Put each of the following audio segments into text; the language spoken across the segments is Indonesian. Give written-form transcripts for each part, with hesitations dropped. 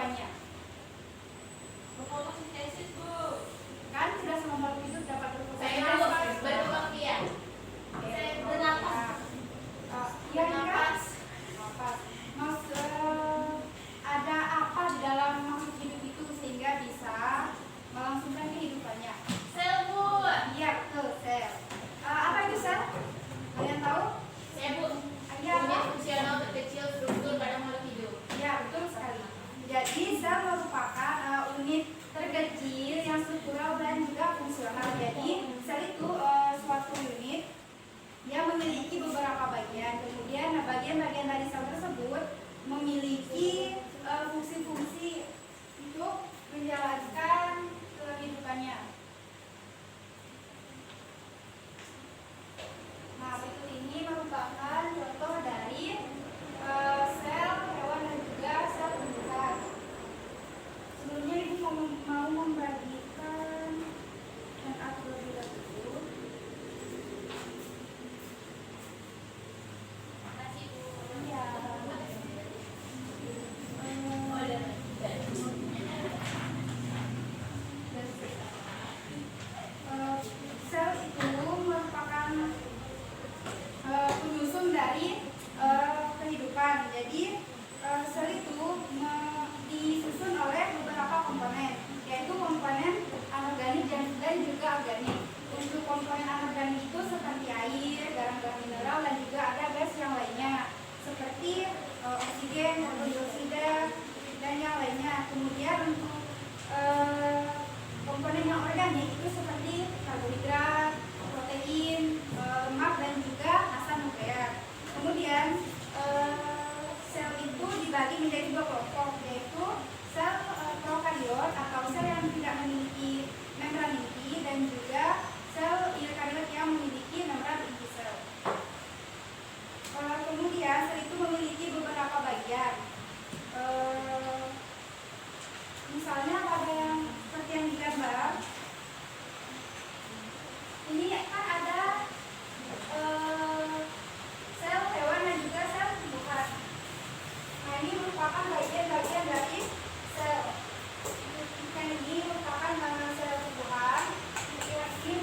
kehidupannya. Fotosintesis, Bu. Kan sudah semua makhluk hidup dapat berfungsi. Berkembang biak. Bernapas. Iya kan? Mas, ada apa di dalam makhluk hidup itu sehingga bisa melangsungkan kehidupannya? Sel, Bu. Iya betul, sel. Apa itu sel? Kalian tahu? Sel, Bu. Iya apa? Unit fungsional terkecil struktur pada makhluk hidup. Iya betul sekali. Jadi sel merupakan unit terkecil yang struktural dan juga fungsional. Jadi sel itu suatu unit yang memiliki beberapa bagian. Kemudian bagian-bagian dari sel tersebut memiliki fungsi-fungsi untuk menjalankan kehidupannya. Nah, berikut ini merupakan contoh dari sel hewan dan juga sel tumbuhan. Sebelumnya Ibu mau membagikan dan aku lebih dahulu. Makasih, Bu. Ya. Sel itu merupakan penyusun dari kehidupan. Jadi sel itu disusun oleh beberapa komponen, yaitu komponen anorganik dan juga organik. Untuk komponen anorganik itu seperti air, garam-garam mineral, dan juga ada gas yang lainnya seperti oksigen, karbon dioksida, dan yang lainnya. Kemudian untuk komponen yang organik itu seperti karbohidrat, protein, lemak, dan juga asam nukleat. Kemudian sel itu dibagi menjadi dua kelompok, yaitu sel prokariot atau sel yang tidak memiliki membran inti dan juga sel eukariot yang memiliki membran inti sel. Kemudian sel itu memiliki beberapa bagian. Misalnya pada yang seperti yang digambar, ini kan ada sel hewan dan juga sel tumbuhan. Nah, ini merupakan bagian-bagian dari sel. Yang ini merupakan sel tumbuhan. Ini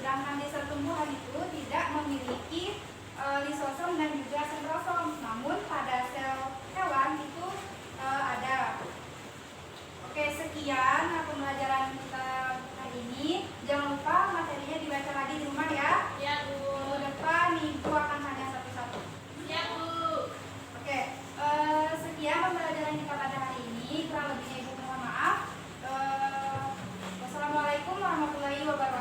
Sedangkan di sel tumbuhan itu tidak memiliki lisosom dan juga sentrosom. Namun pada sel hewan itu ada. Oke, sekian pembelajaran kita hari ini. Jangan lupa materinya dibaca lagi di rumah ya. Ya, Bu. Minggu depan Ibu akan tanya satu-satu. Ya, Bu. Oke, sekian pembelajaran kita pada hari ini. Kurang lebihnya Ibu mohon maaf. Wassalamualaikum warahmatullahi wabarakatuh.